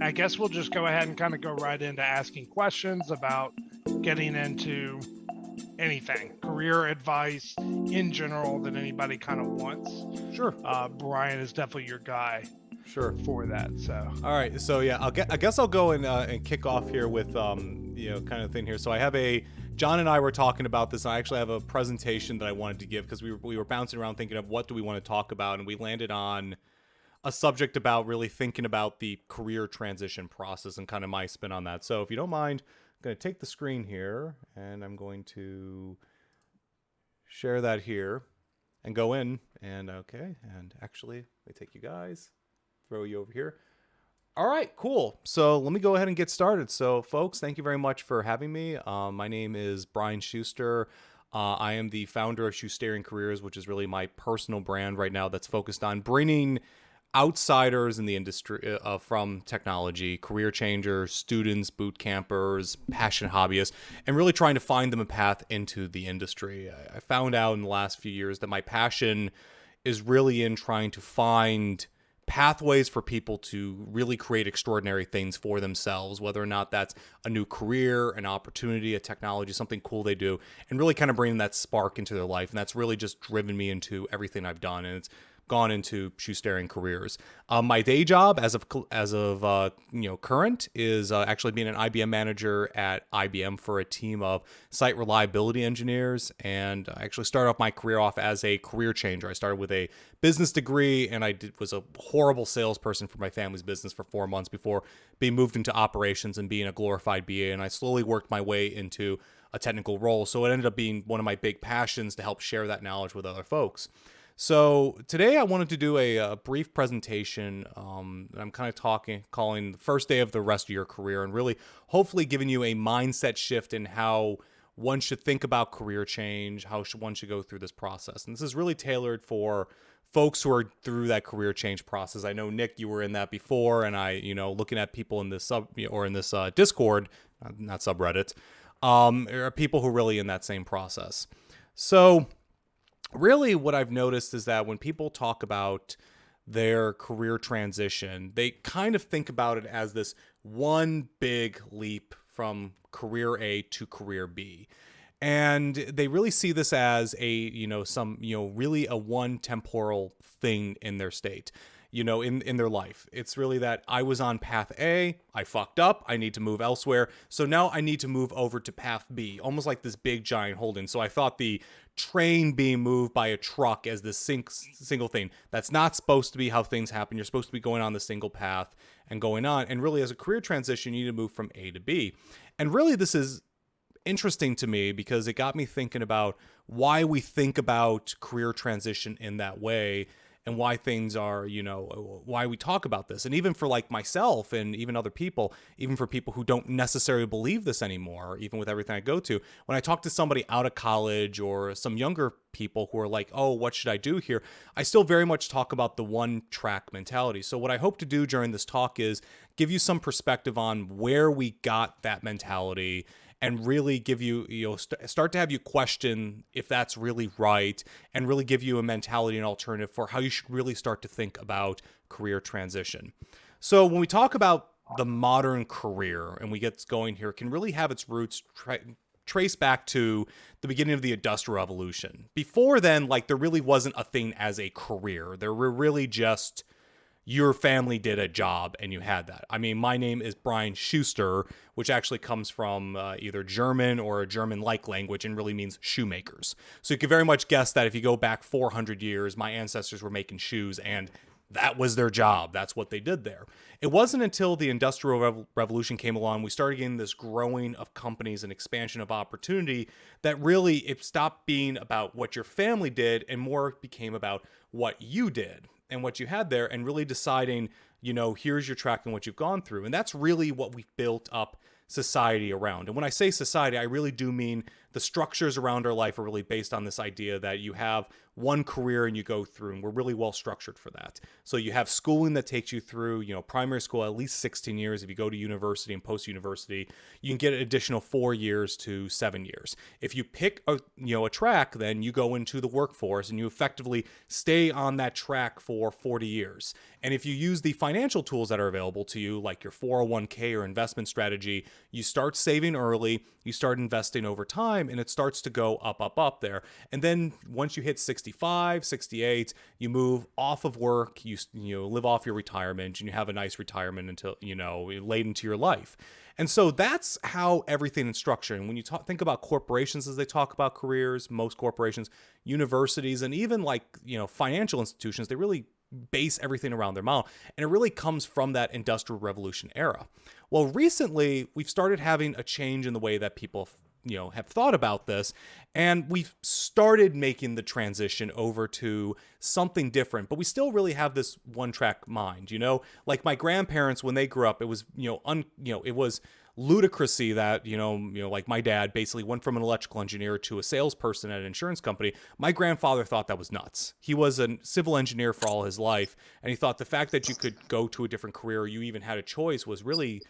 I guess we'll just go ahead and kind of go right into asking questions about getting into anything, career advice in general that anybody kind of wants. Sure. Brian is definitely your guy Sure. for that. So, All right. So yeah, I guess I'll go and kick off here with kind of thing here. So I have John and I were talking about this. And I actually have a presentation that I wanted to give because we were bouncing around thinking of what do we want to talk about, and we landed on a subject about really thinking about the career transition process and kind of my spin on that. So if you don't mind, I'm going to take the screen here and I'm going to share that here and go in and okay. And actually, let me take you guys, throw you over here. All right, cool. So let me go ahead and get started. So, folks, thank you very much for having me. My name is Brian Schuster. I am the founder of Schusterian Careers, which is really my personal brand right now that's focused on bringing outsiders in the industry from technology, career changers, students, boot campers, passionate hobbyists, and really trying to find them a path into the industry. I found out in the last few years that my passion is really in trying to find pathways for people to really create extraordinary things for themselves, whether or not that's a new career, an opportunity, a technology, something cool they do, and really kind of bringing that spark into their life. And that's really just driven me into everything I've done. And it's gone into Schusterian Careers. My day job, as of current, is actually being an IBM manager at IBM for a team of site reliability engineers. And I actually started off my career off as a career changer. I started with a business degree, and was a horrible salesperson for my family's business for 4 months before being moved into operations and being a glorified BA. And I slowly worked my way into a technical role. So it ended up being one of my big passions to help share that knowledge with other folks. So today I wanted to do a brief presentation. I'm kind of calling the first day of the rest of your career, and really hopefully giving you a mindset shift in how one should think about career change, how one should go through this process. And this is really tailored for folks who are through that career change process. I know, Nick, you were in that before, and looking at people in this or in this Discord, not subreddit, are people who are really in that same process. So really what I've noticed is that when people talk about their career transition, they kind of think about it as this one big leap from career A to career B. And they really see this as really a one temporal thing in their state, in their life. It's really that I was on path A, I fucked up, I need to move elsewhere. So now I need to move over to path B, almost like this big giant holding. So I thought the train being moved by a truck as this single thing. That's not supposed to be how things happen. You're supposed to be going on the single path and going on. And really, as a career transition, you need to move from A to B. And really, this is interesting to me because it got me thinking about why we think about career transition in that way, and why things are, why we talk about this. And even for like myself and even other people, even for people who don't necessarily believe this anymore, even with everything I go to, when I talk to somebody out of college or some younger people who are like, oh, what should I do here? I still very much talk about the one track mentality. So what I hope to do during this talk is give you some perspective on where we got that mentality, and really give you, start to have you question if that's really right, and really give you a mentality and alternative for how you should really start to think about career transition. So when we talk about the modern career and we get going here, it can really have its roots trace back to the beginning of the Industrial Revolution. Before then, there really wasn't a thing as a career. There were really just your family did a job and you had that. I mean, my name is Brian Schuster, which actually comes from either German or a German-like language and really means shoemakers. So you can very much guess that if you go back 400 years, my ancestors were making shoes, and that was their job. That's what they did there. It wasn't until the Industrial Revolution came along, we started getting this growing of companies and expansion of opportunity, that really it stopped being about what your family did and more became about what you did and what you had there, and really deciding, here's your track and what you've gone through. And that's really what we've built up society around. And when I say society, I really do mean the structures around our life are really based on this idea that you have one career and you go through, and we're really well structured for that. So you have schooling that takes you through, primary school, at least 16 years. If you go to university and post-university, you can get an additional 4 years to 7 years. If you pick a track, then you go into the workforce and you effectively stay on that track for 40 years. And if you use the financial tools that are available to you, like your 401k or investment strategy, you start saving early, you start investing over time, and it starts to go up there. And then once you hit 65, 68, you move off of work, you live off your retirement, and you have a nice retirement until, late into your life. And so that's how everything is structured. And when you think about corporations as they talk about careers, most corporations, universities, and even financial institutions, they really base everything around their model. And it really comes from that Industrial Revolution era. Well, recently, we've started having a change in the way that people have thought about this, and we've started making the transition over to something different, but we still really have this one-track mind, like my grandparents, when they grew up, it was, it was ludicrousy that, like my dad basically went from an electrical engineer to a salesperson at an insurance company. My grandfather thought that was nuts. He was a civil engineer for all his life, and he thought the fact that you could go to a different career, or you even had a choice, was really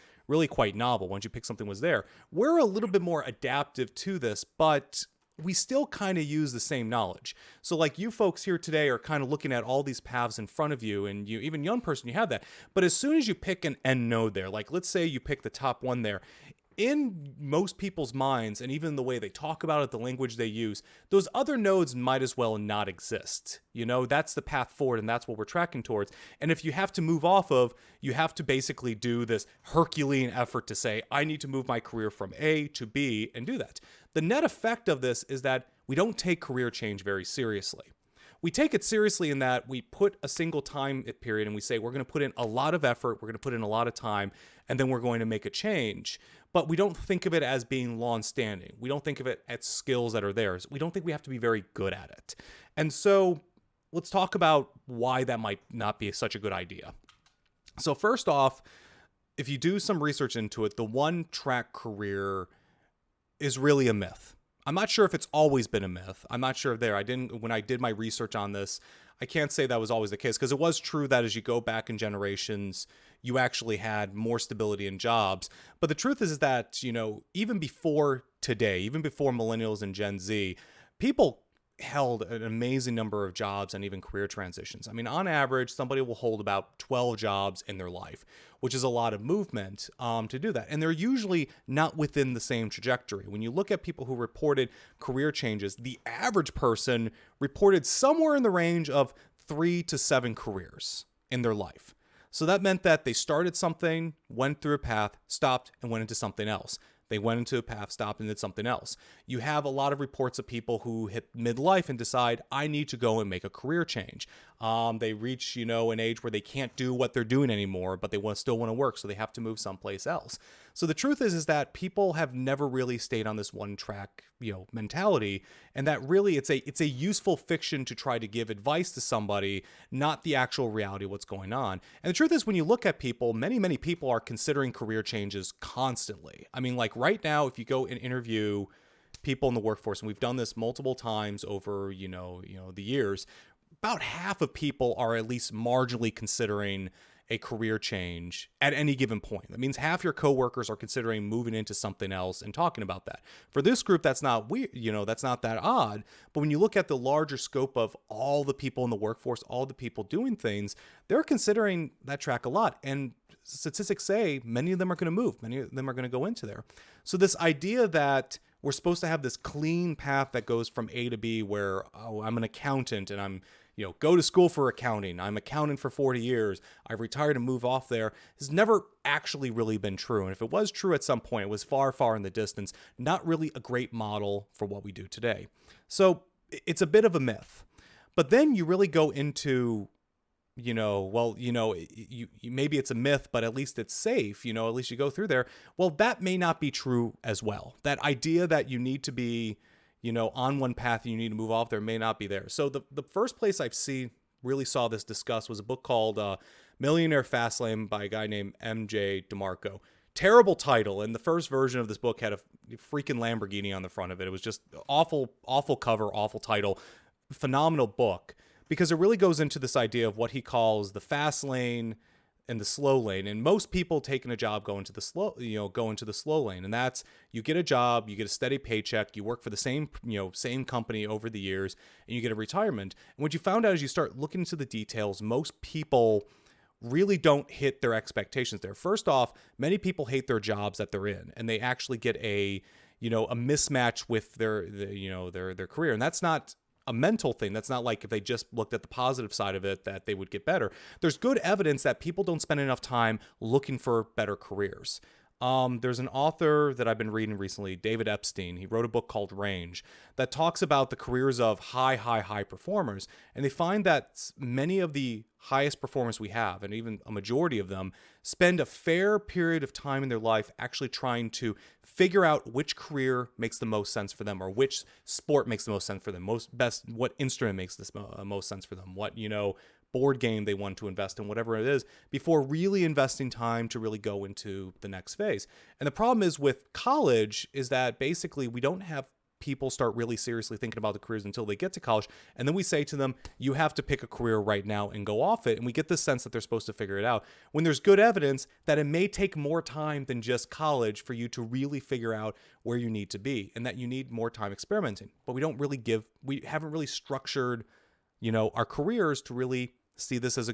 quite novel. Once you pick something was there. We're a little bit more adaptive to this, but we still kind of use the same knowledge. So like you folks here today are kind of looking at all these paths in front of you, and you, even young person, you have that. But as soon as you pick an end node there, like let's say you pick the top one there, in most people's minds, and even the way they talk about it, the language they use, those other nodes might as well not exist. That's the path forward, and that's what we're tracking towards. And if you have to move off of, you have to basically do this Herculean effort to say, I need to move my career from A to B and do that. The net effect of this is that we don't take career change very seriously. We take it seriously in that we put a single time period and we say, we're going to put in a lot of effort, we're going to put in a lot of time, and then we're going to make a change. But we don't think of it as being long-standing. We don't think of it as skills that are theirs. We don't think we have to be very good at it. And so let's talk about why that might not be such a good idea. So first off, if you do some research into it, the one-track career is really a myth. I'm not sure if it's always been a myth. I'm not sure when I did my research on this, I can't say that was always the case, because it was true that as you go back in generations, you actually had more stability in jobs. But the truth is that, even before today, even before millennials and Gen Z, people held an amazing number of jobs and even career transitions. I mean, on average, somebody will hold about 12 jobs in their life, which is a lot of movement to do that. And they're usually not within the same trajectory. When you look at people who reported career changes, the average person reported somewhere in the range of 3 to 7 careers in their life. So that meant that they started something, went through a path, stopped, and went into something else. They went into a path, stopped, and did something else. You have a lot of reports of people who hit midlife and decide, I need to go and make a career change. They reach, an age where they can't do what they're doing anymore, but they still want to work, so they have to move someplace else. So the truth is that people have never really stayed on this one track, mentality, and that really it's a useful fiction to try to give advice to somebody, not the actual reality of what's going on. And the truth is, when you look at people, many people are considering career changes constantly. I mean, like right now, if you go and interview people in the workforce, and we've done this multiple times over, the years, about half of people are at least marginally considering a career change at any given point. That means half your coworkers are considering moving into something else and talking about that. For this group, that's not weird, that's not that odd. But when you look at the larger scope of all the people in the workforce, all the people doing things, they're considering that track a lot. And statistics say many of them are going to move. Many of them are going to go into there. So this idea that we're supposed to have this clean path that goes from A to B where, I'm an accountant and I'm go to school for accounting. I'm accounting for 40 years. I've retired and move off there. Has never actually really been true. And if it was true at some point, it was far, far in the distance, not really a great model for what we do today. So it's a bit of a myth. But then you really go into, maybe it's a myth, but at least it's safe, at least you go through there. Well, that may not be true as well. That idea that you need to be on one path and you need to move off there may not be there. So the first place really saw this discussed was a book called Millionaire Fastlane by a guy named M.J. DeMarco. Terrible title, and the first version of this book had a freaking Lamborghini on the front of it. It was just awful, awful cover, awful title, phenomenal book, because it really goes into this idea of what he calls the fast lane and the slow lane. And most people taking a job go into the slow lane, and that's, you get a job, you get a steady paycheck, you work for the same company over the years, and you get a retirement. And what you found out as you start looking into the details, most people really don't hit their expectations there. First off, many people hate their jobs that they're in, and they actually get a mismatch with their career. And that's not a mental thing. That's not like if they just looked at the positive side of it that they would get better. There's good evidence that people don't spend enough time looking for better careers. There's an author that I've been reading recently, David Epstein. He wrote a book called Range that talks about the careers of high performers. And they find that many of the highest performers we have, and even a majority of them, spend a fair period of time in their life actually trying to figure out which career makes the most sense for them, or which sport makes the most sense for them, what instrument makes this most sense for them, what, board game they want to invest in, whatever it is, before really investing time to really go into the next phase. And the problem is with college is that basically we don't have people start really seriously thinking about the careers until they get to college. And then we say to them, you have to pick a career right now and go off it. And we get the sense that they're supposed to figure it out, when there's good evidence that it may take more time than just college for you to really figure out where you need to be, and that you need more time experimenting. But we haven't really structured, our careers to really see this as a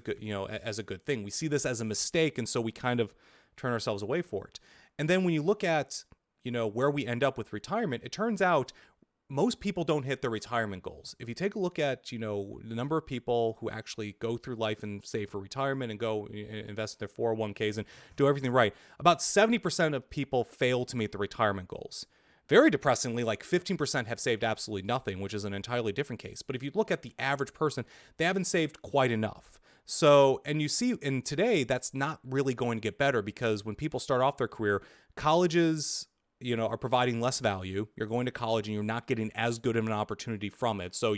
good thing. We see this as a mistake, and so we kind of turn ourselves away for it. And then when you look at where we end up with retirement, it turns out most people don't hit their retirement goals. If you take a look at the number of people who actually go through life and save for retirement and go invest in their 401ks and do everything right, about 70% of people fail to meet the retirement goals. Very depressingly, like 15% have saved absolutely nothing, which is an entirely different case. But if you look at the average person, they haven't saved quite enough. So, and you see, and today that's not really going to get better, because when people start off their career, colleges, are providing less value. You're going to college and you're not getting as good of an opportunity from it. So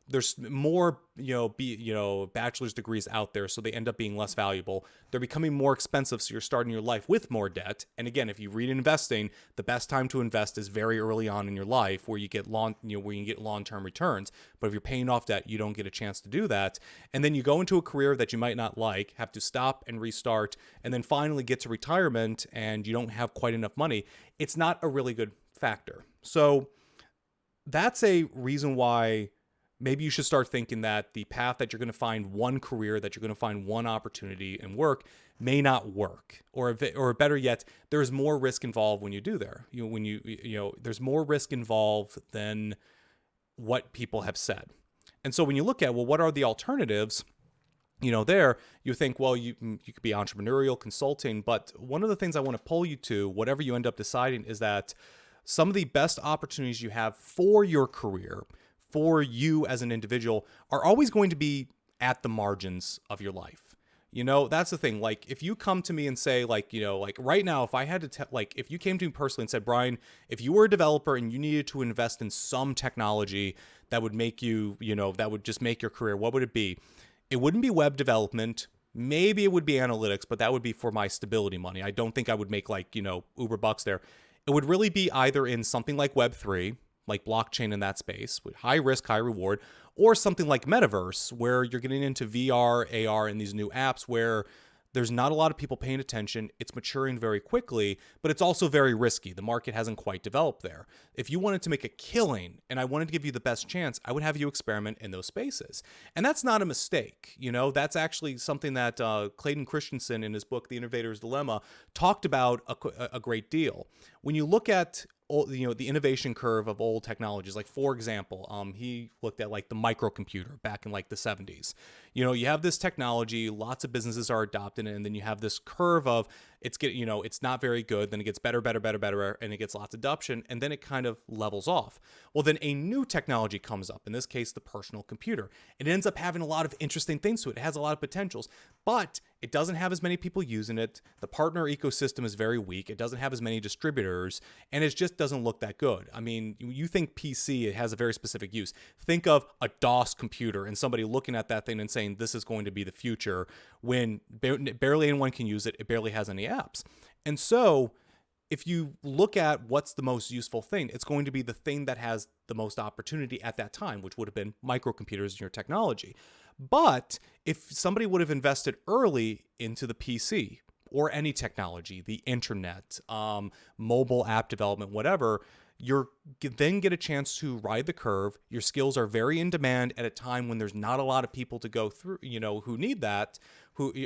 there's more, bachelor's degrees out there, so they end up being less valuable. They're becoming more expensive, so you're starting your life with more debt. And again, if you read investing, the best time to invest is very early on in your life, where you get long-term returns. But if you're paying off debt, you don't get a chance to do that. And then you go into a career that you might not like, have to stop and restart, and then finally get to retirement and you don't have quite enough money. It's not a really good factor. So that's a reason why maybe you should start thinking that the path that you're going to find one career, that you're going to find one opportunity and work, may not work. Or better yet, there's more risk involved when you do there. There's more risk involved than what people have said. And so when you look at, well, what are the alternatives? There you think, well, you could be entrepreneurial, consulting. But one of the things I want to pull you to, whatever you end up deciding, is that some of the best opportunities you have for your career, for you as an individual, are always going to be at the margins of your life. That's the thing. Like, if you come to me and say, like right now, if I had to if you came to me personally and said, Brian, if you were a developer and you needed to invest in some technology that would make you, that would just make your career, what would it be? It wouldn't be web development. Maybe it would be analytics, but that would be for my stability money. I don't think I would make uber bucks there. It would really be either in something like Web3, like blockchain in that space, with high risk, high reward, or something like metaverse, where you're getting into VR, AR, and these new apps where there's not a lot of people paying attention. It's maturing very quickly, but it's also very risky. The market hasn't quite developed there. If you wanted to make a killing and I wanted to give you the best chance, I would have you experiment in those spaces. And that's not a mistake. That's actually something that Clayton Christensen in his book, The Innovator's Dilemma, talked about a great deal. When you look at the innovation curve of old technologies, like, for example, he looked at the microcomputer back in the 70s. You have this technology, lots of businesses are adopting it, and then you have this curve of it's not very good, then it gets better, and it gets lots of adoption, and then it kind of levels off. Well, then a new technology comes up, in this case, the personal computer. It ends up having a lot of interesting things to it. It has a lot of potentials, but it doesn't have as many people using it. The partner ecosystem is very weak. It doesn't have as many distributors, and it just doesn't look that good. I mean, you think PC, it has a very specific use. Think of a DOS computer and somebody looking at that thing and saying, this is going to be the future, when barely anyone can use it. It barely has any apps. And so if you look at what's the most useful thing, it's going to be the thing that has the most opportunity at that time, which would have been microcomputers in your technology. But if somebody would have invested early into the PC or any technology, the internet, mobile app development, whatever, you then get a chance to ride the curve. Your skills are very in demand at a time when there's not a lot of people to go through, who need that,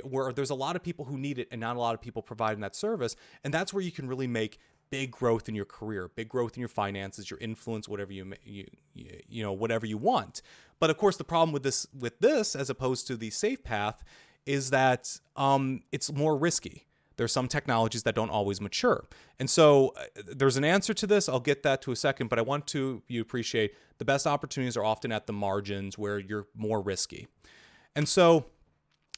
where there's a lot of people who need it and not a lot of people providing that service. And that's where you can really make big growth in your career, big growth in your finances, your influence, whatever whatever you want. But of course, the problem with this, as opposed to the safe path, is that it's more risky. There's some technologies that don't always mature. And so there's an answer to this. I'll get that to a second, but I want you appreciate the best opportunities are often at the margins where you're more risky. And so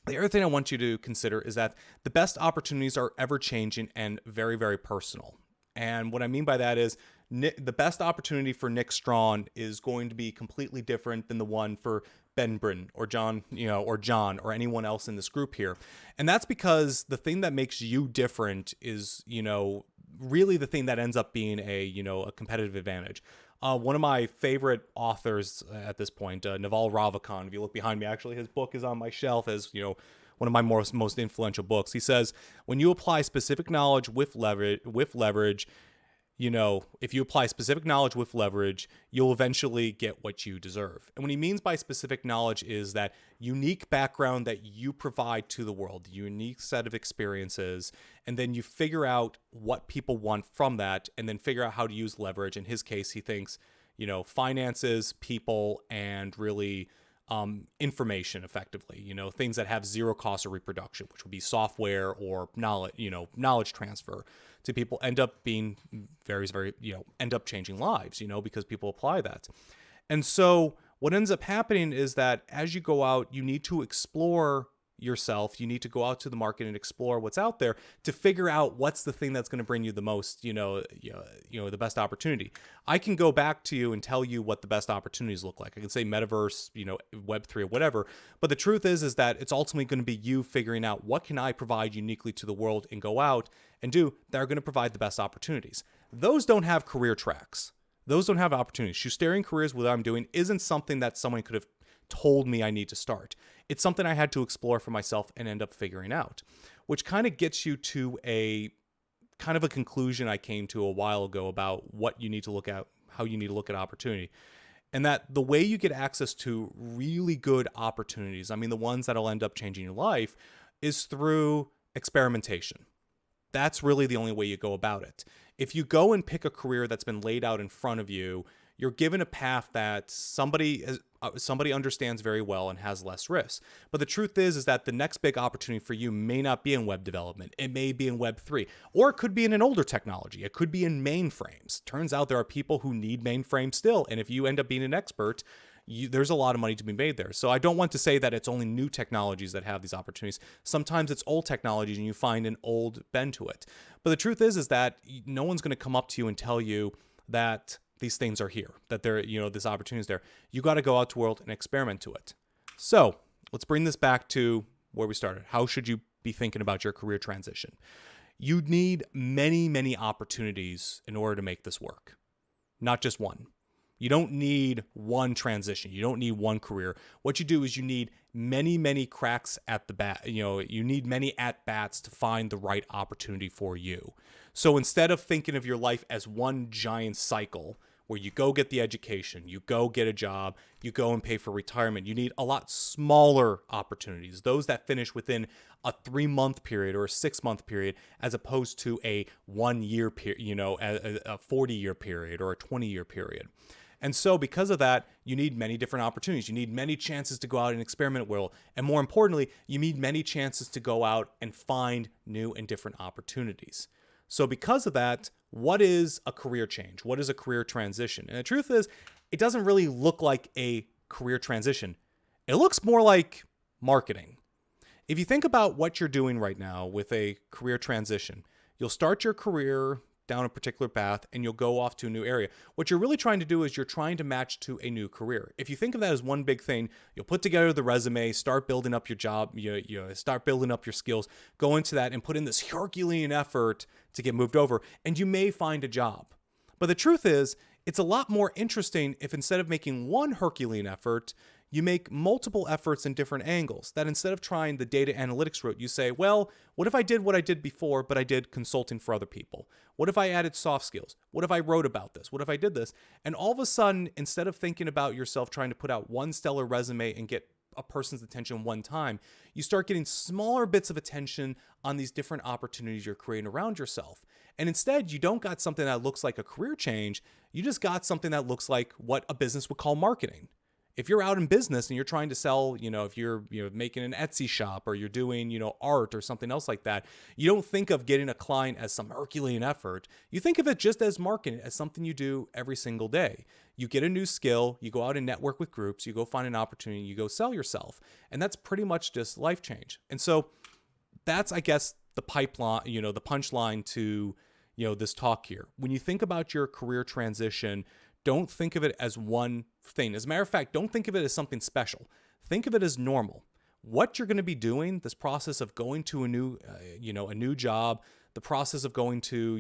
the other thing I want you to consider is that the best opportunities are ever changing and very, very personal. And what I mean by that is the best opportunity for Nick Strawn is going to be completely different than the one for Ben Britton or John, or anyone else in this group here. And that's because the thing that makes you different is, really the thing that ends up being a competitive advantage. One of my favorite authors at this point, Naval Ravikant, if you look behind me, actually his book is on my shelf as, one of my most influential books. He says, when you apply specific knowledge with leverage, if you apply specific knowledge with leverage, you'll eventually get what you deserve. And what he means by specific knowledge is that unique background that you provide to the world, the unique set of experiences, and then you figure out what people want from that, and then figure out how to use leverage. In his case, he thinks, finances, people, and really information effectively, things that have zero cost of reproduction, which would be software or knowledge transfer to people, end up being end up changing lives, because people apply that. And so what ends up happening is that as you go out, you need to explore yourself. You need to go out to the market and explore what's out there to figure out what's the thing that's going to bring you the most, the best opportunity. I can go back to you and tell you what the best opportunities look like. I can say metaverse, Web3 or whatever. But the truth is that it's ultimately going to be you figuring out what can I provide uniquely to the world and go out and do that are going to provide the best opportunities. Those don't have career tracks. Those don't have opportunities. Shoestering careers, what I'm doing, isn't something that someone could have told me I need to start. It's something I had to explore for myself and end up figuring out, which kind of gets you to a kind of a conclusion I came to a while ago about what you need to look at, how you need to look at opportunity. And that the way you get access to really good opportunities, the ones that'll end up changing your life, is through experimentation. That's really the only way you go about it. If you go and pick a career that's been laid out in front of you, you're given a path that somebody understands very well and has less risk. But the truth is that the next big opportunity for you may not be in web development. It may be in Web3, or it could be in an older technology. It could be in mainframes. Turns out there are people who need mainframes still. And if you end up being an expert, there's a lot of money to be made there. So I don't want to say that it's only new technologies that have these opportunities. Sometimes it's old technologies and you find an old bend to it. But the truth is that no one's going to come up to you and tell you that these things are here, that there, this opportunity is there. You got to go out to the world and experiment to it. So let's bring this back to where we started. How should you be thinking about your career transition? You need many, many opportunities in order to make this work, not just one. You don't need one transition. You don't need one career. What you do is you need many, many cracks at the bat. You need many at-bats to find the right opportunity for you. So instead of thinking of your life as one giant cycle where you go get the education, you go get a job, you go and pay for retirement, you need a lot smaller opportunities, those that finish within a 3-month period or a 6-month period, as opposed to a 1-year period, a 40-year period or a 20-year period. And so because of that, you need many different opportunities. You need many chances to go out and experiment with. And more importantly, you need many chances to go out and find new and different opportunities. So because of that, what is a career change? What is a career transition? And the truth is, it doesn't really look like a career transition. It looks more like marketing. If you think about what you're doing right now with a career transition, you'll start your career down a particular path and you'll go off to a new area. What you're really trying to do is you're trying to match to a new career. If you think of that as one big thing, you'll put together the resume, start building up your job, you start building up your skills, go into that and put in this Herculean effort to get moved over, and you may find a job. But the truth is, it's a lot more interesting if instead of making one Herculean effort, you make multiple efforts in different angles. That instead of trying the data analytics route, you say, well, what if I did what I did before, but I did consulting for other people? What if I added soft skills? What if I wrote about this? What if I did this? And all of a sudden, instead of thinking about yourself trying to put out one stellar resume and get a person's attention one time, you start getting smaller bits of attention on these different opportunities you're creating around yourself. And instead, you don't got something that looks like a career change. You just got something that looks like what a business would call marketing. If you're out in business and you're trying to sell, if you're making an Etsy shop or you're doing, art or something else like that, you don't think of getting a client as some Herculean effort. You think of it just as marketing, as something you do every single day. You get a new skill, you go out and network with groups, you go find an opportunity, you go sell yourself. And that's pretty much just life change. And so that's, I guess, the pipeline, the punchline to, this talk here. When you think about your career transition, don't think of it as one thing. As a matter of fact, don't think of it as something special. Think of it as normal. What you're going to be doing, this process of going to a new, a new job, the process of going to,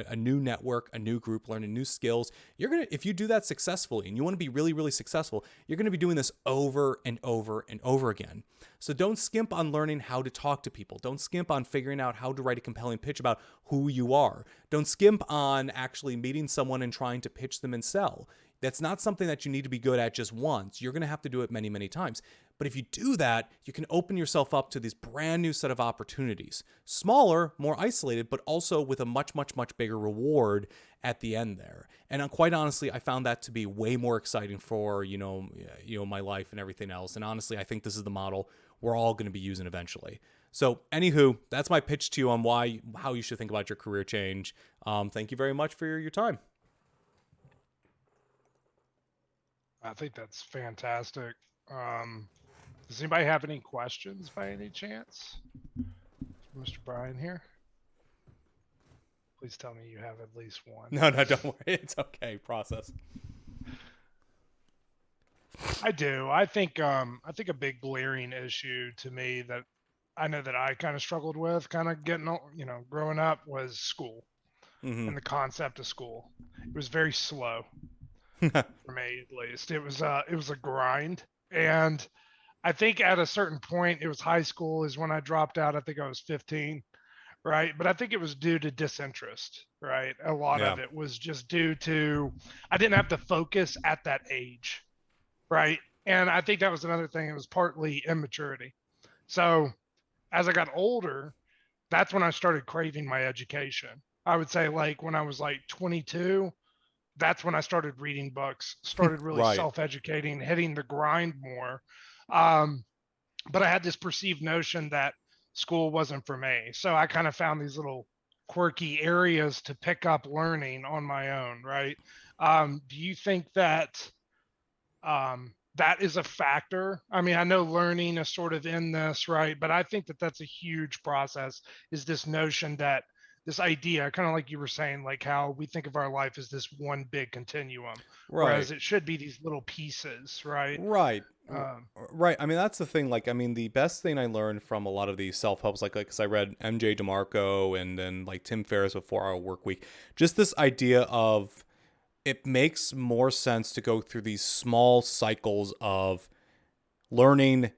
a new network, a new group, learning new skills. If you do that successfully and you want to be really, really successful, you're going to be doing this over and over and over again. So don't skimp on learning how to talk to people. Don't skimp on figuring out how to write a compelling pitch about who you are. Don't skimp on actually meeting someone and trying to pitch them and sell. That's not something that you need to be good at just once. You're going to have to do it many, many times. But if you do that, you can open yourself up to this brand new set of opportunities. Smaller, more isolated, but also with a much, much, much bigger reward at the end there. And quite honestly, I found that to be way more exciting for, my life and everything else. And honestly, I think this is the model we're all going to be using eventually. So anywho, that's my pitch to you on how you should think about your career change. Thank you very much for your time. I think that's fantastic. Does anybody have any questions by any chance? Mr. Brian here. Please tell me you have at least one. No, don't worry. It's okay. Process. I do. I think a big glaring issue to me that I know that I kind of struggled with kind of growing up was school and the concept of school. It was very slow. For me, at least, it was a grind, and I think at a certain point, it was high school is when I dropped out. I think I was 15, right? But I think it was due to disinterest, right? A lot of it was just due to I didn't have the focus at that age, right? And I think that was another thing. It was partly immaturity. So as I got older, that's when I started craving my education. I would say like when I was like 22. That's when I started reading books, started really right. self-educating, hitting the grind more. But I had this perceived notion that school wasn't for me. So I kind of found these little quirky areas to pick up learning on my own, right? Do you think that that is a factor? I mean, I know learning is sort of in this, right? But I think that that's a huge process, is this notion that this idea, kind of like you were saying, like how we think of our life as this one big continuum, whereas it should be these little pieces, right? Right. Right. I mean, that's the thing. Like, I mean, the best thing I learned from a lot of these self-helps, like, cause I read MJ DeMarco and then like Tim Ferriss with 4 Hour Work Week, just this idea of it makes more sense to go through these small cycles of learning,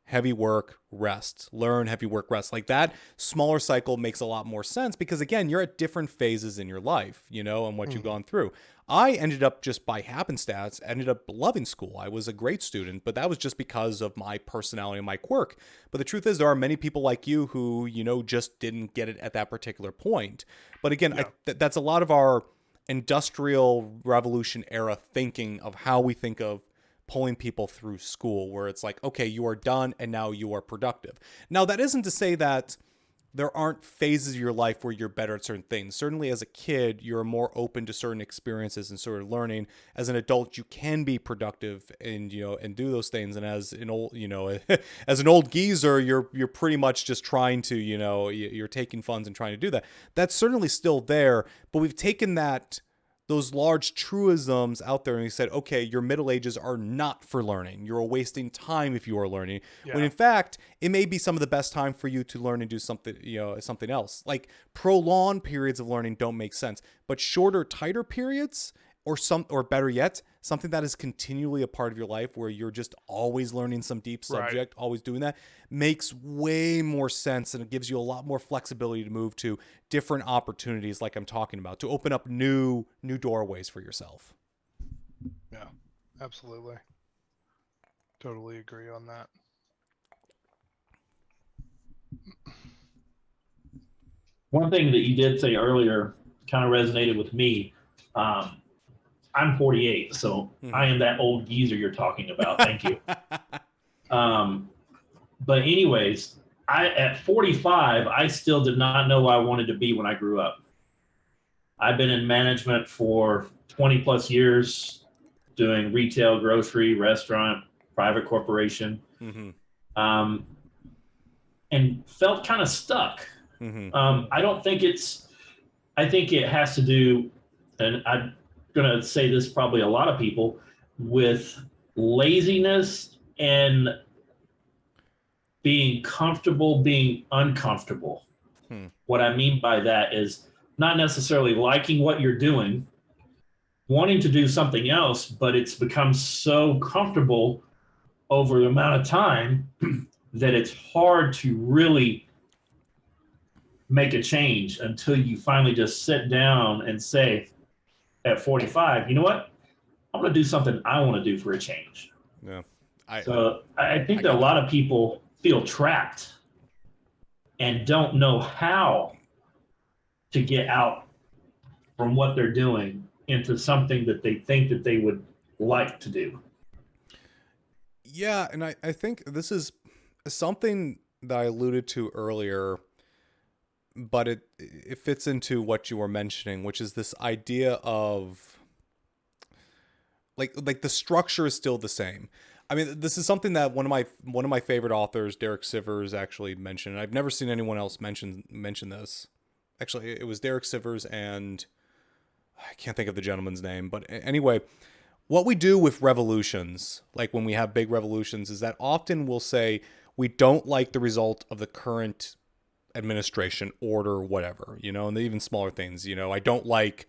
heavy work, rest, learn, heavy work, rest. Like that smaller cycle makes a lot more sense because again, you're at different phases in your life, and what you've gone through. I ended up just by happenstance, ended up loving school. I was a great student, but that was just because of my personality and my quirk. But the truth is there are many people like you who, just didn't get it at that particular point. But again, that's a lot of our industrial revolution era thinking of how we think of pulling people through school, where it's like, okay, you are done and now you are productive. Now, that isn't to say that there aren't phases of your life where you're better at certain things. Certainly as a kid, you're more open to certain experiences and sort of learning. As an adult, you can be productive and, and do those things. And as an old, as an old geezer, you're pretty much just trying to, you're taking funds and trying to do that. That's certainly still there, but we've taken those large truisms out there and he said, okay, your middle ages are not for learning. You're wasting time if you are learning. When Yeah. in fact, it may be some of the best time for you to learn and do something, something else. Like prolonged periods of learning don't make sense, but shorter, tighter periods or better yet, something that is continually a part of your life where you're just always learning some deep Right. subject, always doing that, makes way more sense, and it gives you a lot more flexibility to move to different opportunities like I'm talking about, to open up new doorways for yourself. Yeah. Absolutely. Totally agree on that. One thing that you did say earlier kind of resonated with me. Um, I'm 48, so I am that old geezer you're talking about. Thank you. But anyways, at 45, I still did not know what I wanted to be when I grew up. I've been in management for 20 plus years, doing retail, grocery, restaurant, private corporation, and felt kind of stuck. I don't think I think it has to do, and I'm going to say this probably a lot of people, with laziness and being comfortable being uncomfortable. What I mean by that is not necessarily liking what you're doing, wanting to do something else, but it's become so comfortable over the amount of time that it's hard to really make a change until you finally just sit down and say at 45, you know what? I'm going to do something I want to do for a change. Yeah. I think that a lot of people feel trapped and don't know how to get out from what they're doing into something that they think that they would like to do. Yeah, and I think this is something that I alluded to earlier, but it fits into what you were mentioning, which is this idea of like the structure is still the same. I mean, this is something that one of my favorite authors, Derek Sivers, actually mentioned. I've never seen anyone else mention this. Actually, it was Derek Sivers and I can't think of the gentleman's name, but anyway, what we do with revolutions, like when we have big revolutions, is that often we'll say we don't like the result of the current administration, order, whatever, and even smaller things, I don't like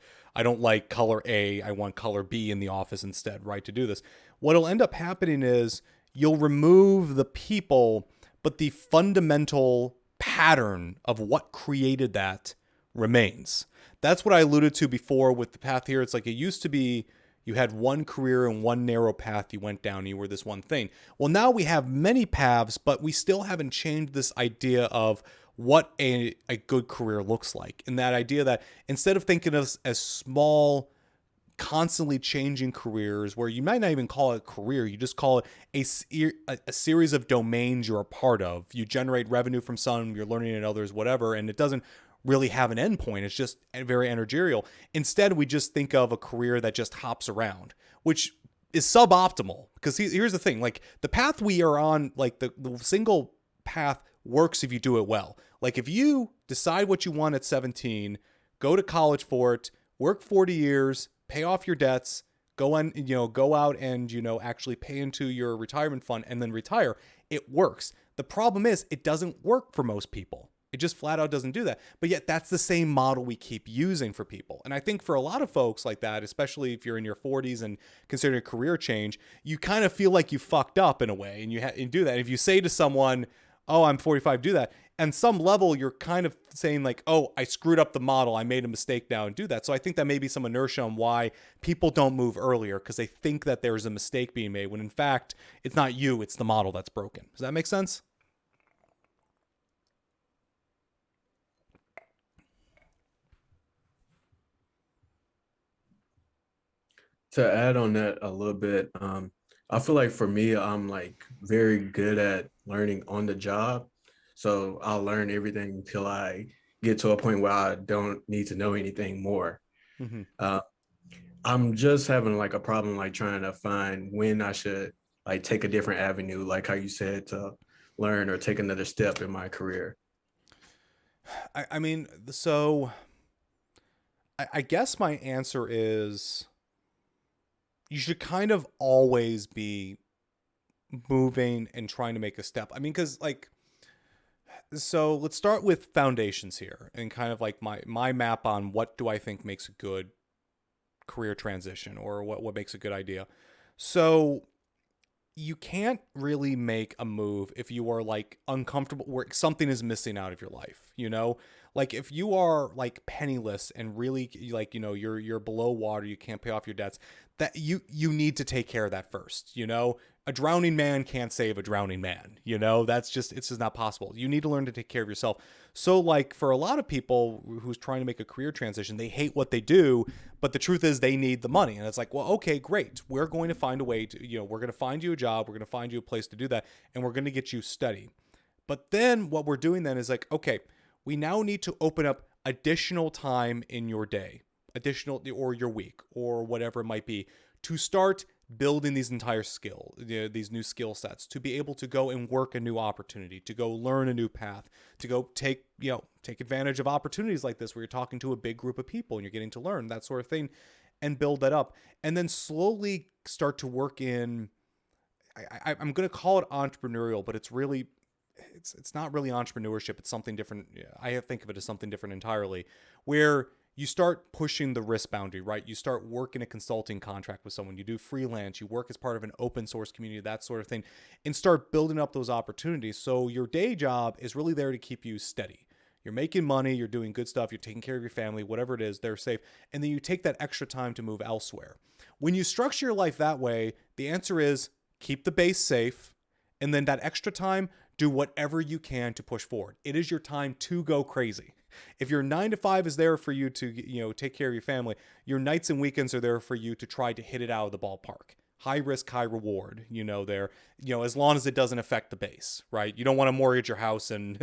color A, I want color B in the office instead, right, to do this. What'll end up happening is you'll remove the people, but the fundamental pattern of what created that remains. That's what I alluded to before with the path here. It's like it used to be you had one career and one narrow path you went down, you were this one thing. Well, now we have many paths, but we still haven't changed this idea of what a good career looks like. And that idea that instead of thinking of us as small, constantly changing careers where you might not even call it a career, you just call it a series of domains you're a part of. You generate revenue from some, you're learning in others, whatever, and it doesn't really have an end point. It's just very managerial. Instead, we just think of a career that just hops around, which is suboptimal. Because here's the thing, like the path we are on, like the single path works if you do it well. Like if you decide what you want at 17, go to college for it, work 40 years, pay off your debts, go out and, actually pay into your retirement fund and then retire, it works. The problem is it doesn't work for most people. It just flat out doesn't do that. But yet that's the same model we keep using for people. And I think for a lot of folks like that, especially if you're in your 40s and considering a career change, you kind of feel like you fucked up in a way and you do that. And if you say to someone, oh, I'm 45, do that. And some level, you're kind of saying like, oh, I screwed up the model. I made a mistake now and do that. So I think that may be some inertia on why people don't move earlier because they think that there's a mistake being made when in fact, it's not you, it's the model that's broken. Does that make sense? To add on that a little bit, I feel like for me, I'm like very good at learning on the job. So I'll learn everything until I get to a point where I don't need to know anything more. Mm-hmm. I'm just having like a problem, like trying to find when I should like take a different avenue, like how you said, to learn or take another step in my career. I mean, so I guess my answer is you should kind of always be moving and trying to make a step. I mean, because like, so let's start with foundations here and kind of like my map on what do I think makes a good career transition or what makes a good idea. So you can't really make a move if you are like uncomfortable where something is missing out of your life, you know? Like if you are like penniless and really like, you know, you're below water, you can't pay off your debts, that you need to take care of that first, you know? A drowning man can't save a drowning man, you know? It's just not possible. You need to learn to take care of yourself. So like for a lot of people who's trying to make a career transition, they hate what they do, but the truth is they need the money. And it's like, well, okay, great. We're going to find a way to, you know, we're going to find you a job. We're going to find you a place to do that. And we're going to get you study. But then what we're doing then is like, okay, we now need to open up additional time in your day, additional or your week or whatever it might be to start building these entire these new skill sets, to be able to go and work a new opportunity, to go learn a new path, to go take advantage of opportunities like this where you're talking to a big group of people and you're getting to learn that sort of thing and build that up. And then slowly start to work in, I'm going to call it entrepreneurial, but it's really, it's not really entrepreneurship. It's something different. I think of it as something different entirely, where you start pushing the risk boundary, right? You start working a consulting contract with someone, you do freelance, you work as part of an open source community, that sort of thing, and start building up those opportunities. So your day job is really there to keep you steady. You're making money, you're doing good stuff, you're taking care of your family, whatever it is, they're safe. And then you take that extra time to move elsewhere. When you structure your life that way, the answer is keep the base safe. And then that extra time, do whatever you can to push forward. It is your time to go crazy. If your 9 to 5 is there for you to, you know, take care of your family, your nights and weekends are there for you to try to hit it out of the ballpark. High risk, high reward, you know, there, you know, as long as it doesn't affect the base, right? You don't want to mortgage your house and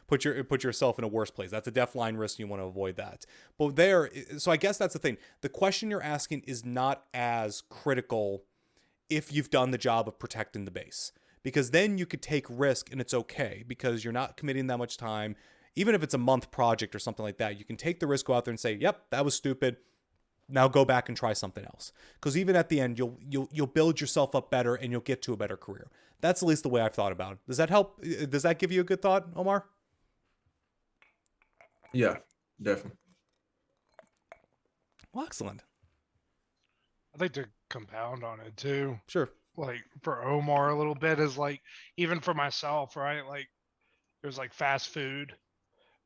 put yourself in a worse place. That's a death line risk. You want to avoid that. But there, so I guess that's the thing. The question you're asking is not as critical if you've done the job of protecting the base, because then you could take risk and it's okay because you're not committing that much time. Even if it's a month project or something like that, you can take the risk, go out there and say, yep, that was stupid. Now go back and try something else. Because even at the end, you'll build yourself up better and you'll get to a better career. That's at least the way I've thought about it. Does that help? Does that give you a good thought, Omar? Yeah, definitely. Well, excellent. I think to compound on it too, Sure. like for Omar a little bit is like, even for myself, right? Like there's like fast food.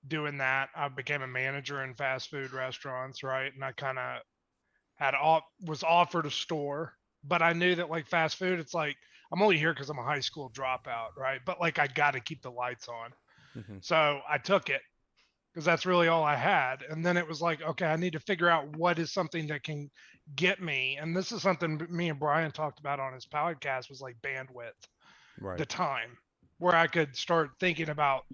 Doing that, I became a manager in fast food restaurants, right? And I kind of was offered a store, but I knew that like fast food, it's like I'm only here because I'm a high school dropout, right? But like I got to keep the lights on, so I took it because that's really all I had. And then it was like, okay, I need to figure out what is something that can get me. And this is something me and Brian talked about on his podcast was like bandwidth, Right. the time where I could start thinking about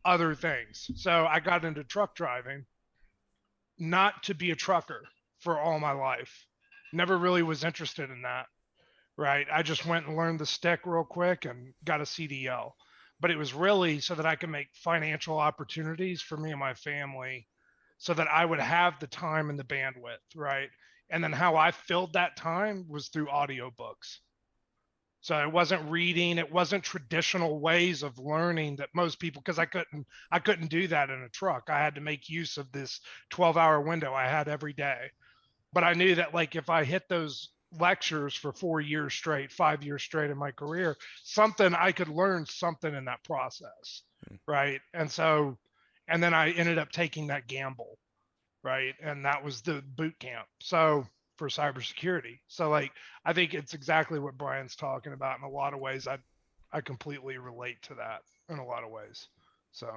other things. So I got into truck driving, not to be a trucker for all my life. Never really was interested in that, right? I just went and learned the stick real quick and got a CDL. But it was really so that I could make financial opportunities for me and my family so that I would have the time and the bandwidth, right? And then how I filled that time was through audiobooks. So it wasn't reading, it wasn't traditional ways of learning that most people, because I couldn't do that in a truck. I had to make use of this 12-hour window I had every day. But I knew that like if I hit those lectures for 4 years straight, 5 years straight in my career, something I could learn something in that process. Right. And then I ended up taking that gamble. Right. And that was the boot camp. So for cybersecurity. So like I think it's exactly what Brian's talking about in a lot of ways. I completely relate to that in a lot of ways. So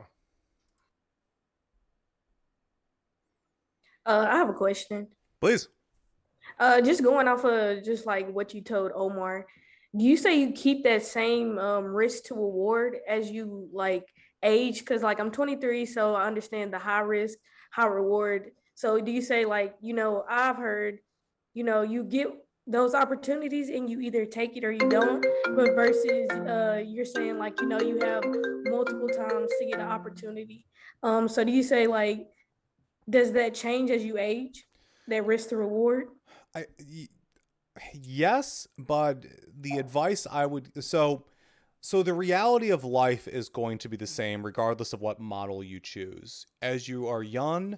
I have a question. Please. Just going off of just like what you told Omar, do you say you keep that same risk to reward as you like age? Because like I'm 23, so I understand the high risk, high reward. So do you say like, I've heard, you get those opportunities and you either take it or you don't, but versus you're saying like, you have multiple times to get an opportunity. So do you say like, does that change as you age, that risk to reward? I, yes, but the advice I would so the reality of life is going to be the same regardless of what model you choose. As you are young,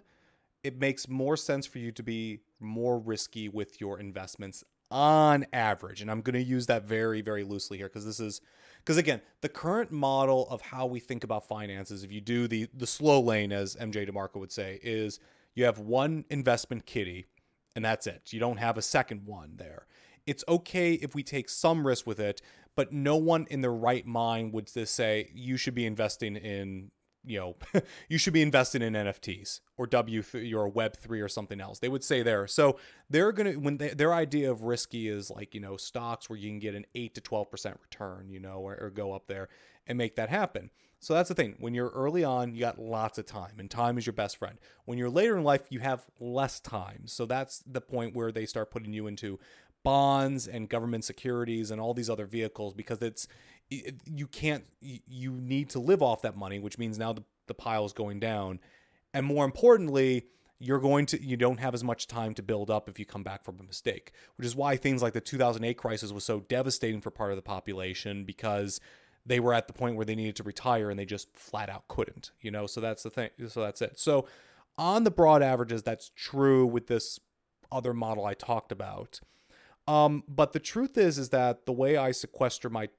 it makes more sense for you to be more risky with your investments on average. And I'm going to use that very, very loosely here because again, the current model of how we think about finances, if you do the slow lane, as MJ DeMarco would say, is you have one investment kitty and that's it. You don't have a second one there. It's okay if we take some risk with it, but no one in their right mind would just say you should be investing in, you should be investing in NFTs or or Web3 or something else. They would say there. So they're gonna their idea of risky is like stocks where you can get an 8 to 12% return, or go up there and make that happen. So that's the thing. When you're early on, you got lots of time, and time is your best friend. When you're later in life, you have less time. So that's the point where they start putting you into bonds and government securities and all these other vehicles because you need to live off that money, which means now the pile is going down. And more importantly, you don't have as much time to build up if you come back from a mistake, which is why things like the 2008 crisis was so devastating for part of the population because they were at the point where they needed to retire and they just flat out couldn't, so that's the thing. So that's it. So on the broad averages, that's true with this other model I talked about. But the truth is that the way I sequester my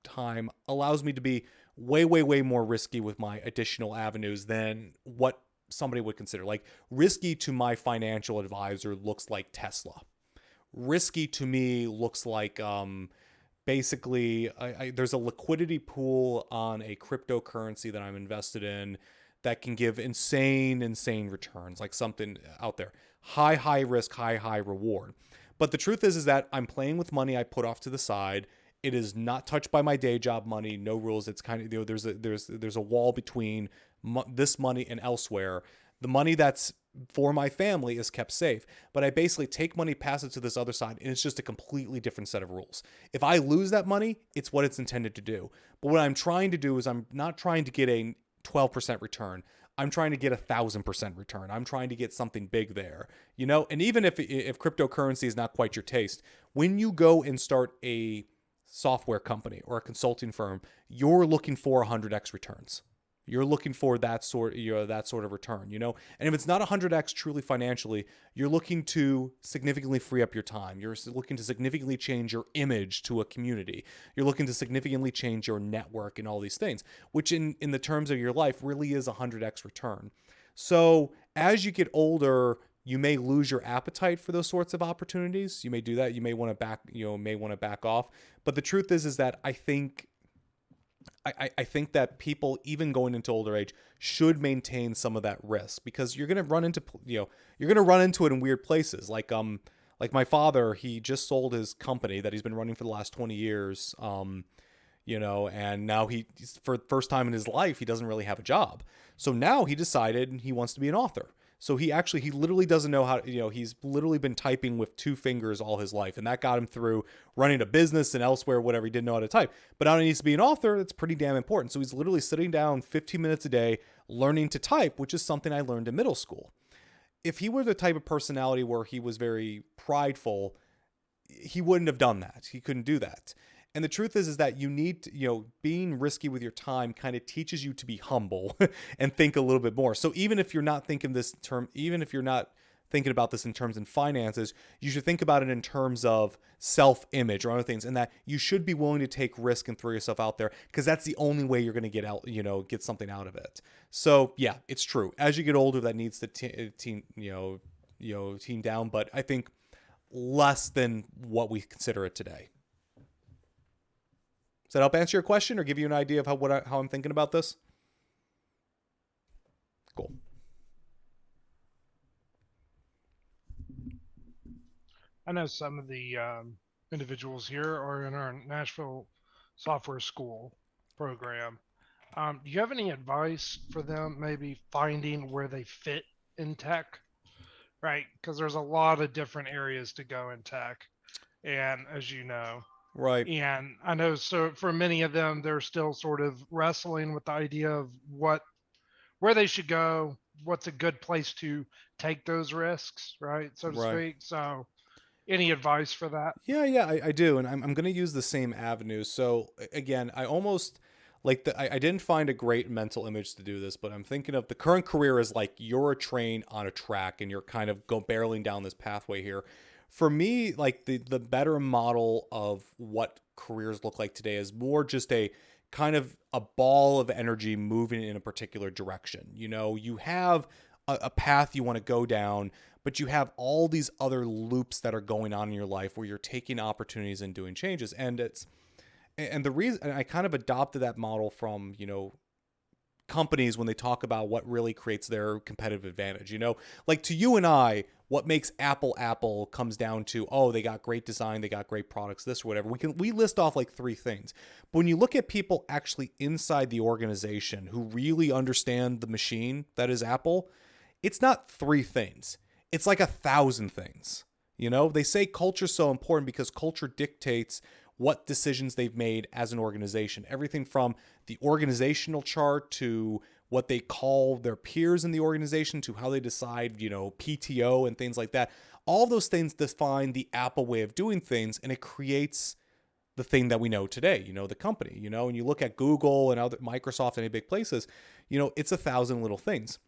time allows me to be way, way, way more risky with my additional avenues than what somebody would consider. Like risky to my financial advisor looks like Tesla. Risky to me looks like basically there's a liquidity pool on a cryptocurrency that I'm invested in that can give insane returns, like something out there. High risk, high reward. But the truth is that I'm playing with money I put off to the side. It is not touched by my day job money. No rules. It's kind of there's a wall between this money and elsewhere. The money that's for my family is kept safe, but I basically take money, pass it to this other side, and it's just a completely different set of rules. If I lose that money, it's what it's intended to do. But what I'm trying to do is I'm not trying to get a 12% return. I'm trying to get 1,000% return. I'm trying to get something big there, and even if cryptocurrency is not quite your taste, when you go and start a software company or a consulting firm, you're looking for 100x returns. You're looking for that sort of return, And if it's not 100x truly financially, you're looking to significantly free up your time. You're looking to significantly change your image to a community. You're looking to significantly change your network and all these things, which in the terms of your life really is 100x return. So as you get older, you may lose your appetite for those sorts of opportunities. You may do that. You may want to back off. But the truth is that I think that people, even going into older age, should maintain some of that risk because you're going to run into it in weird places. Like my father, he just sold his company that he's been running for the last 20 years. And now for the first time in his life, he doesn't really have a job. So now he decided he wants to be an author. So he literally doesn't know how, he's literally been typing with 2 fingers all his life. And that got him through running a business and elsewhere, whatever. He didn't know how to type. But now he needs to be an author. That's pretty damn important. So he's literally sitting down 15 minutes a day, learning to type, which is something I learned in middle school. If he were the type of personality where he was very prideful, he wouldn't have done that. He couldn't do that. And the truth is that you need to, being risky with your time kind of teaches you to be humble and think a little bit more. So even if you're not thinking about this in terms of finances, you should think about it in terms of self-image or other things, and that you should be willing to take risk and throw yourself out there because that's the only way you're going to get out, get something out of it. So yeah, it's true. As you get older, that needs to team down, but I think less than what we consider it today. Does that help answer your question or give you an idea of how I'm thinking about this? Cool. I know some of the individuals here are in our Nashville software school program. Do you have any advice for them maybe finding where they fit in tech? Right? Because there's a lot of different areas to go in tech. And as you know, Right. and I know so for many of them, they're still sort of wrestling with the idea of where they should go, what's a good place to take those risks, right? So to Right. speak. So any advice for that? Yeah, I do, and I'm going to use the same avenue. So again, I almost like I didn't find a great mental image to do this, but I'm thinking of the current career as like you're a train on a track, and you're kind of go barreling down this pathway here. For me, like the better model of what careers look like today is more just a kind of a ball of energy moving in a particular direction. You know, you have a path you want to go down, but you have all these other loops that are going on in your life where you're taking opportunities and doing changes. And the reason, and I kind of adopted that model from, you know, companies when they talk about what really creates their competitive advantage. You know, like to you and I, what makes Apple comes down to, oh, they got great design, they got great products, this or whatever. We list off like three things. But when you look at people actually inside the organization who really understand the machine that is Apple, it's not three things. It's like 1,000 things. You know, they say culture's so important because culture dictates what decisions they've made as an organization. Everything from the organizational chart to what they call their peers in the organization to how they decide, you know, PTO and things like that. All those things define the Apple way of doing things, and it creates the thing that we know today, you know, the company, you know, and you look at Google and other Microsoft and big places, you know, it's 1,000 little things.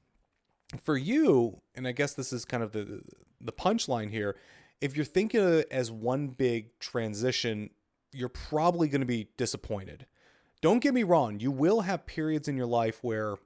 For you, and I guess this is kind of the punchline here, if you're thinking of it as one big transition, you're probably going to be disappointed. Don't get me wrong, you will have periods in your life where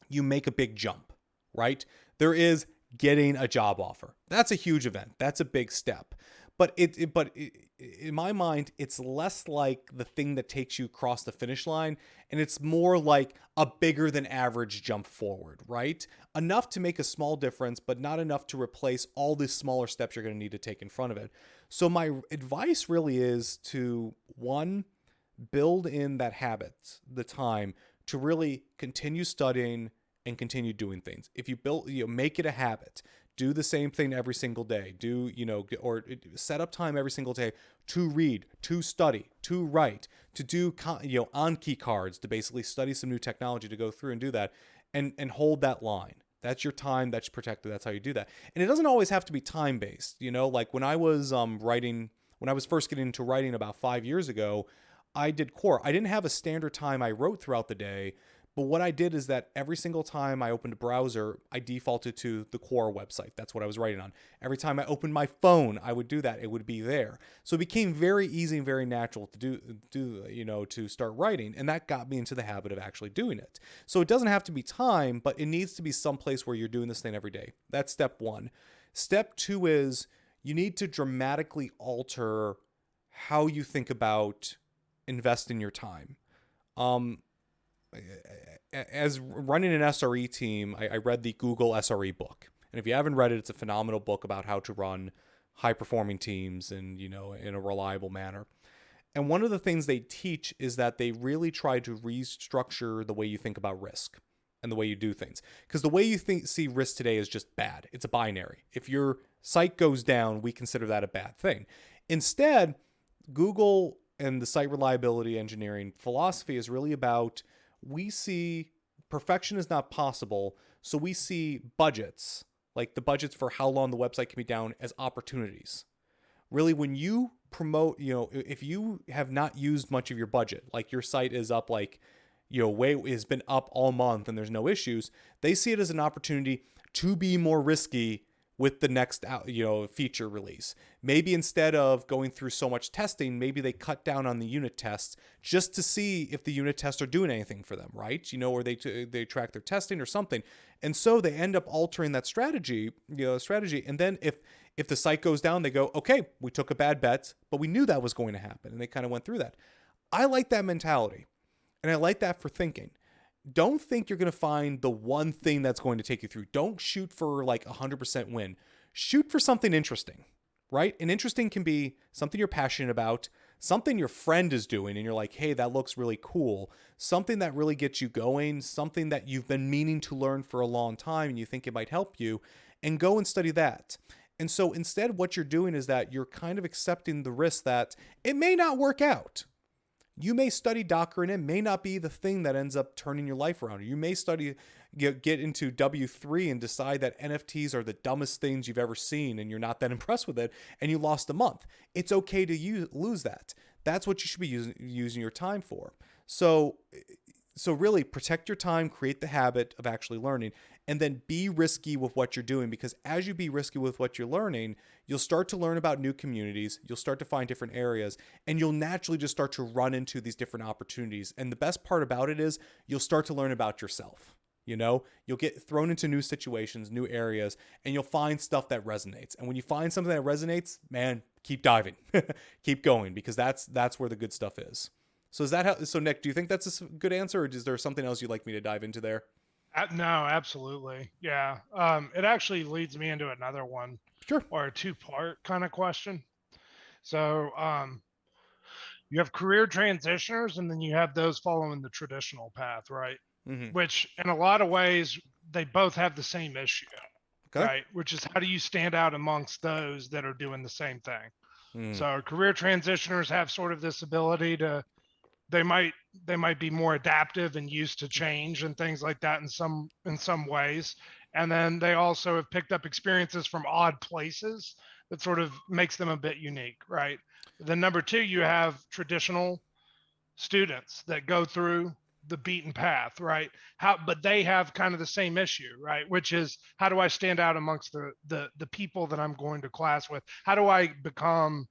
you make a big jump, right? There is getting a job offer. That's a huge event. That's a big step. But in my mind, it's less like the thing that takes you across the finish line, and it's more like a bigger than average jump forward, right? Enough to make a small difference, but not enough to replace all the smaller steps you're going to need to take in front of it. So my advice really is to, one, build in that habit, the time to really continue studying and continue doing things. If you build, you know, make it a habit. Do the same thing every single day. Do, you know, or set up time every single day to read, to study, to write, to do, you know, Anki cards, to basically study some new technology, to go through and do that, and hold that line. That's your time. That's protected. That's how you do that. And it doesn't always have to be time based. You know, like when I was writing, when I was first getting into writing about 5 years ago, I did core. I didn't have a standard time I wrote throughout the day. But what I did is that every single time I opened a browser, I defaulted to the Quora website. That's what I was writing on. Every time I opened my phone, I would do that. It would be there. So it became very easy and very natural to do you know, to start writing. And that got me into the habit of actually doing it. So it doesn't have to be time, but it needs to be someplace where you're doing this thing every day. That's step one. Step two is you need to dramatically alter how you think about investing your time. As running an SRE team, I read the Google SRE book. And if you haven't read it, it's a phenomenal book about how to run high-performing teams and, you know, in a reliable manner. And one of the things they teach is that they really try to restructure the way you think about risk and the way you do things. Because the way you see risk today is just bad. It's a binary. If your site goes down, we consider that a bad thing. Instead, Google and the site reliability engineering philosophy is really about, we see perfection is not possible. So we see budgets, like the budgets for how long the website can be down, as opportunities. Really, when you promote, you know, if you have not used much of your budget, like your site is up, like, you know, has been up all month and there's no issues, they see it as an opportunity to be more risky with the next, you know, feature release. Maybe instead of going through so much testing, maybe they cut down on the unit tests just to see if the unit tests are doing anything for them, right? You know, or they track their testing or something. And so they end up altering that strategy. And then if the site goes down, they go, okay, we took a bad bet, but we knew that was going to happen. And they kind of went through that. I like that mentality. And I like that for thinking. Don't think you're going to find the one thing that's going to take you through. Don't shoot for like 100% win. Shoot for something interesting, right? And interesting can be something you're passionate about, something your friend is doing and you're like, hey, that looks really cool, something that really gets you going, something that you've been meaning to learn for a long time and you think it might help you, and go and study that. And so instead, what you're doing is that you're kind of accepting the risk that it may not work out. You may study Docker and it may not be the thing that ends up turning your life around. You may get into W3 and decide that NFTs are the dumbest things you've ever seen and you're not that impressed with it and you lost a month. It's okay to lose that. That's what you should be using your time for. So really protect your time, create the habit of actually learning, and then be risky with what you're doing, because as you be risky with what you're learning, you'll start to learn about new communities, you'll start to find different areas, and you'll naturally just start to run into these different opportunities. And the best part about it is you'll start to learn about yourself. You'll get thrown into new situations, new areas, and you'll find stuff that resonates. And when you find something that resonates, man, keep diving, keep going, because that's where the good stuff is. So so Nick, do you think that's a good answer, or is there something else you'd like me to dive into there? No, absolutely. Yeah. It actually leads me into another one. Sure. Or a two-part kind of question. So, you have career transitioners, and then you have those following the traditional path, right? Mm-hmm. Which, in a lot of ways, they both have the same issue, Okay. right? Which is, how do you stand out amongst those that are doing the same thing? Mm. So, career transitioners have sort of this ability to, they might be more adaptive and used to change and things like that in some ways. And then they also have picked up experiences from odd places that sort of makes them a bit unique, right? Then number two, you have traditional students that go through the beaten path, right? But they have kind of the same issue, right? Which is, how do I stand out amongst the people that I'm going to class with? How do I become,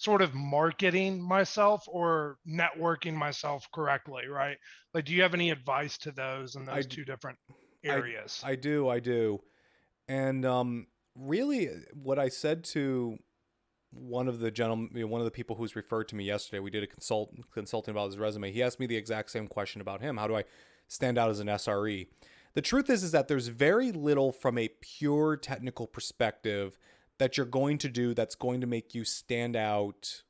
sort of marketing myself or networking myself correctly, right? Like, do you have any advice to those in those two different areas? I do. And really what I said to one of the gentlemen, one of the people who's referred to me yesterday, we did a consulting about his resume. He asked me the exact same question about him. How do I stand out as an SRE? The truth is that there's very little from a pure technical perspective that you're going to do that's going to make you stand out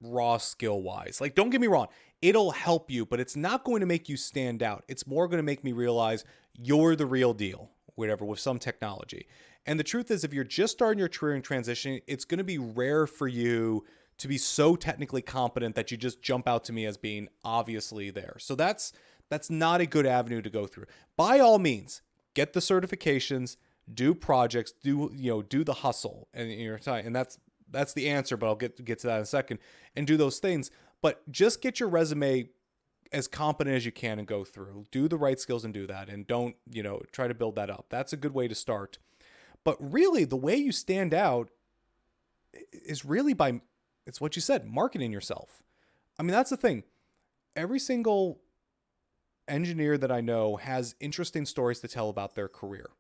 raw skill wise. Like, don't get me wrong, it'll help you, but it's not going to make you stand out. It's more going to make me realize you're the real deal, whatever, with some technology. And the truth is, if you're just starting your career and transitioning, it's going to be rare for you to be so technically competent that you just jump out to me as being obviously there. So that's not a good avenue to go through. By all means, get the certifications, do projects, do the hustle, and your time. And that's the answer, but I'll get to that in a second, and do those things. But just get your resume as competent as you can and go through. Do the right skills and do that, and don't, try to build that up. That's a good way to start. But really, the way you stand out is really it's what you said, marketing yourself. I mean, that's the thing. Every single engineer that I know has interesting stories to tell about their career.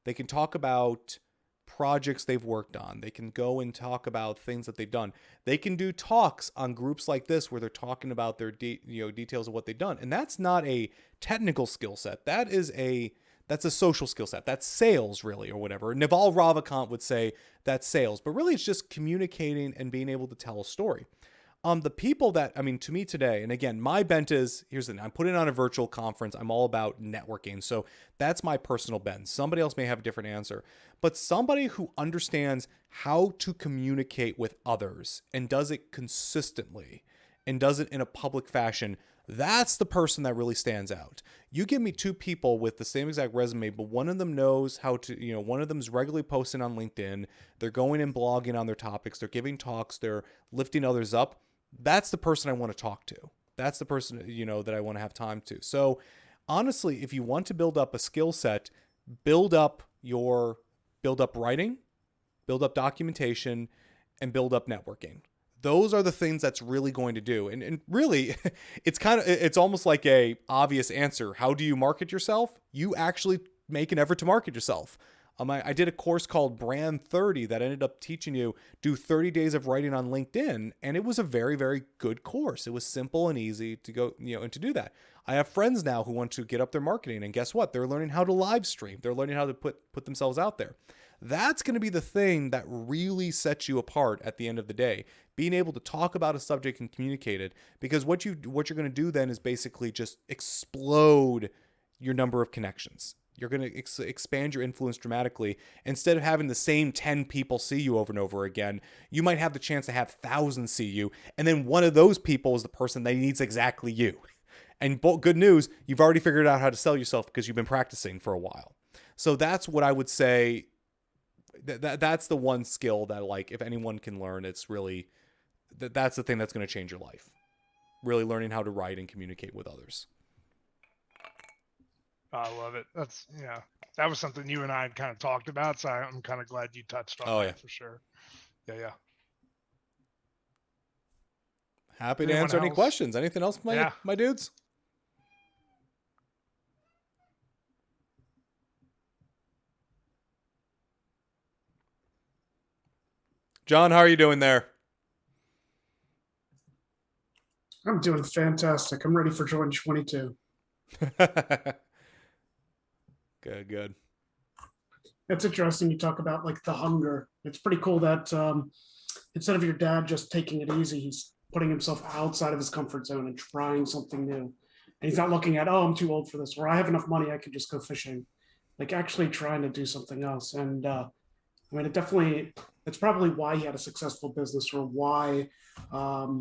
They can talk about projects they've worked on. They can go and talk about things that they've done. They can do talks on groups like this where they're talking about their details of what they've done. And that's not a technical skill set. That's a social skill set. That's sales, really, or whatever. Naval Ravikant would say that's sales, but really it's just communicating and being able to tell a story. The people that, to me today, and again, my bent is, here's the thing, I'm putting on a virtual conference. I'm all about networking. So that's my personal bent. Somebody else may have a different answer, but somebody who understands how to communicate with others and does it consistently and does it in a public fashion, that's the person that really stands out. You give me two people with the same exact resume, but one of them knows how to, one of them's regularly posting on LinkedIn. They're going and blogging on their topics. They're giving talks. They're lifting others up. That's the person I want to talk to. That's the person, that I want to have time to. So honestly, if you want to build up a skill set, build up writing, build up documentation, and build up networking. Those are the things that's really going to do. And really, it's almost like a obvious answer. How do you market yourself? You actually make an effort to market yourself. I did a course called Brand 30 that ended up teaching you do 30 days of writing on LinkedIn. And it was a very, very good course. It was simple and easy to go, and to do that. I have friends now who want to get up their marketing, and guess what? They're learning how to live stream. They're learning how to put themselves out there. That's going to be the thing that really sets you apart at the end of the day. Being able to talk about a subject and communicate it, because what you're going to do then is basically just explode your number of connections. You're going to expand your influence dramatically. Instead of having the same 10 people see you over and over again, you might have the chance to have thousands see you, and then one of those people is the person that needs exactly you. And good news, you've already figured out how to sell yourself because you've been practicing for a while. So that's what I would say. That's the one skill that, like, if anyone can learn, it's really that's the thing that's going to change your life. Really learning how to write and communicate with others. I love it. That was something you and I had kind of talked about, so I'm kind of glad you touched on that for sure. Yeah. Happy to answer any questions. Anything else, my dudes? John, how are you doing there? I'm doing fantastic. I'm ready for 2022. Good. It's interesting you talk about like the hunger. It's pretty cool that instead of your dad just taking it easy, he's putting himself outside of his comfort zone and trying something new. And he's not looking at, oh, I'm too old for this, or I have enough money, I could just go fishing. Like actually trying to do something else. And I mean, it's probably why he had a successful business, or why, why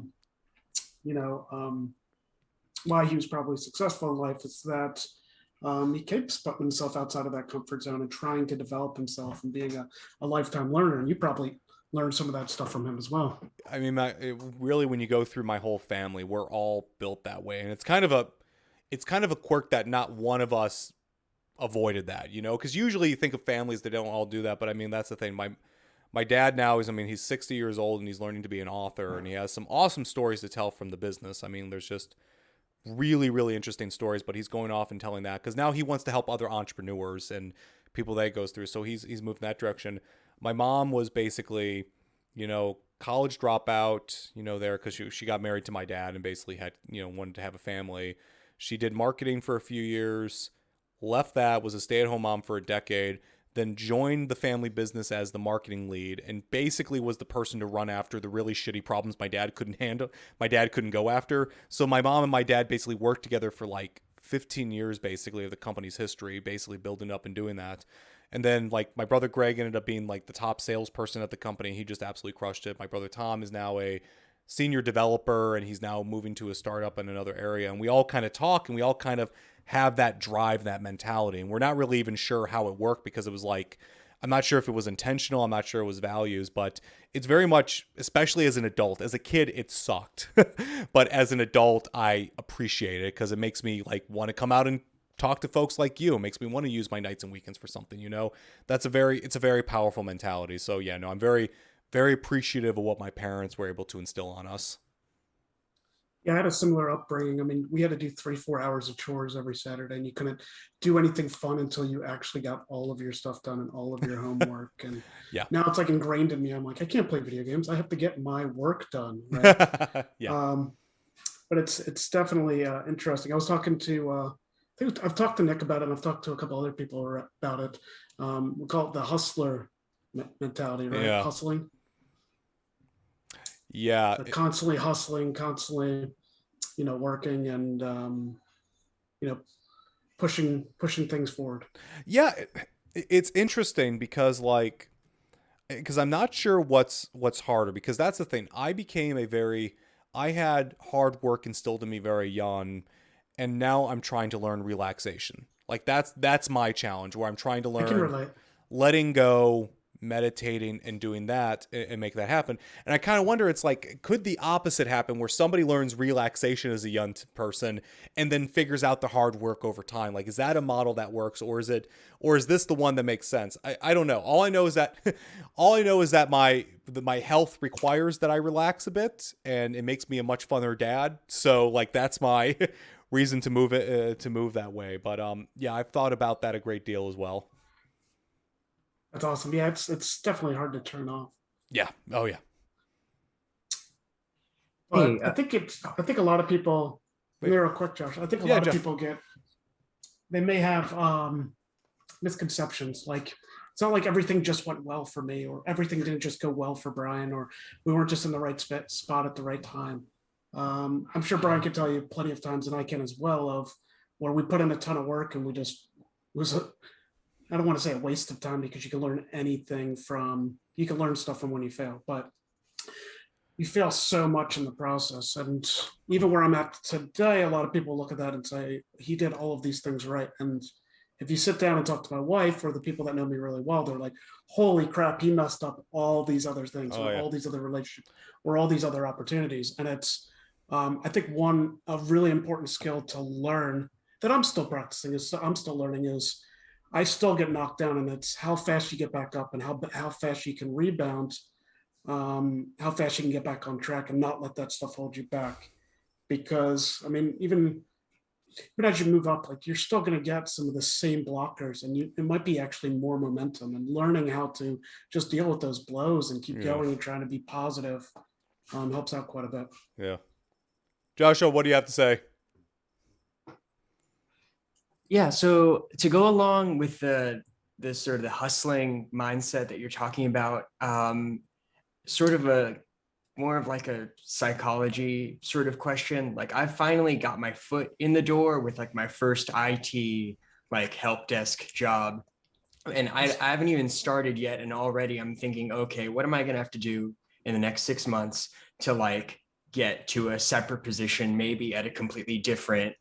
he was probably successful in life. Is that he keeps putting himself outside of that comfort zone and trying to develop himself and being a lifetime learner. And you probably learned some of that stuff from him as well. I mean, really, when you go through my whole family, we're all built that way. And it's kind of a quirk that not one of us avoided that, because usually you think of families that don't all do that. But I mean, that's the thing. My dad now he's 60 years old and he's learning to be an author, and he has some awesome stories to tell from the business. I mean, there's just really, really interesting stories, but he's going off and telling that because now he wants to help other entrepreneurs and people that he goes through. So he's moved in that direction. My mom was basically, college dropout, there because she got married to my dad and basically had, wanted to have a family. She did marketing for a few years, left that, was a stay-at-home mom for a decade, then joined the family business as the marketing lead, and basically was the person to run after the really shitty problems my dad couldn't handle. My dad couldn't go after. So my mom and my dad basically worked together for like 15 years, basically, of the company's history, basically building up and doing that. And then like my brother Greg ended up being like the top salesperson at the company. He just absolutely crushed it. My brother Tom is now a senior developer, and he's now moving to a startup in another area. And we all kind of talk, and we all kind of have that drive, that mentality. And we're not really even sure how it worked, because it was like, I'm not sure if it was intentional. I'm not sure it was values, but it's very much, especially as an adult. As a kid, it sucked. But as an adult, I appreciate it because it makes me like want to come out and talk to folks like you. It makes me want to use my nights and weekends for something, it's a very powerful mentality. So yeah, no, I'm very, very appreciative of what my parents were able to instill on us. Yeah, I had a similar upbringing. I mean, we had to do 3-4 hours of chores every Saturday, and you couldn't do anything fun until you actually got all of your stuff done and all of your homework. And yeah, now it's like ingrained in me. I'm like, I can't play video games. I have to get my work done. Right? Yeah. But it's definitely interesting. I was talking to, I think I've talked to Nick about it, and I've talked to a couple other people about it. We call it the hustler mentality, right? Yeah. Hustling. Yeah. Constantly hustling, constantly, working and, pushing things forward. Yeah. It's interesting because I'm not sure what's harder, because that's the thing. I had hard work instilled in me very young, and now I'm trying to learn relaxation. Like that's my challenge, where I'm trying to learn letting go, meditating, and doing that and make that happen. And I kind of wonder, it's like, could the opposite happen, where somebody learns relaxation as a young person and then figures out the hard work over time? Like, is that a model that works, or is this the one that makes sense? I don't know. All I know is that my health requires that I relax a bit, and it makes me a much funner dad. So like, that's my reason to move that way. But yeah, I've thought about that a great deal as well. That's awesome. Yeah, it's definitely hard to turn off. Yeah. Oh yeah. But I think a lot of people, real quick, Josh, I think a lot of people they may have misconceptions. Like it's not like everything just went well for me, or everything didn't just go well for Brian, or we weren't just in the right spot at the right time. I'm sure Brian can tell you plenty of times, and I can as well, of where we put in a ton of work and we just, it was I don't want to say a waste of time, because you can learn you can learn stuff from when you fail, but you fail so much in the process. And even where I'm at today, a lot of people look at that and say, he did all of these things right. And if you sit down and talk to my wife or the people that know me really well, they're like, holy crap, he messed up all these other things, or all these other relationships, or all these other opportunities. And it's, I think a really important skill to learn that I'm still practicing, I'm still learning, is I still get knocked down, and it's how fast you get back up, and how fast you can rebound, how fast you can get back on track and not let that stuff hold you back. Because I mean, even as you move up, like, you're still going to get some of the same blockers, and it might be actually more momentum, and learning how to just deal with those blows and keep going and trying to be positive helps out quite a bit. Yeah. Joshua, what do you have to say? Yeah, so to go along with the sort of the hustling mindset that you're talking about, sort of more of like a psychology sort of question. Like, I finally got my foot in the door with like my first IT like help desk job, and I haven't even started yet, and already I'm thinking, okay, what am I gonna have to do in the next 6 months to like get to a separate position, maybe at a completely different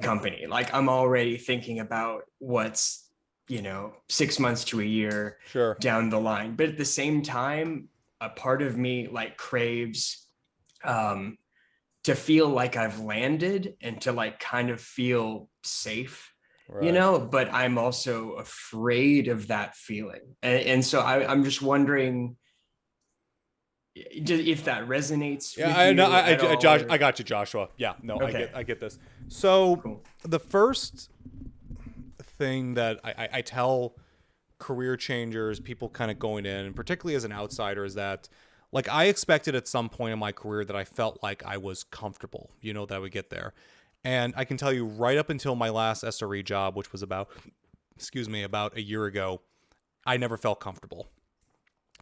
company. Like, I'm already thinking about what's, 6 months to a year down the line. But at the same time, a part of me like craves to feel like I've landed, and to like kind of feel safe, but I'm also afraid of that feeling. And so I'm just wondering if that resonates. Josh, I got you, Joshua. Yeah, no, okay. I get this. So cool. The first thing that I tell career changers, people kind of going in, and particularly as an outsider, is that like I expected at some point in my career that I felt like I was comfortable, that I would get there. And I can tell you right up until my last SRE job, which was about a year ago, I never felt comfortable.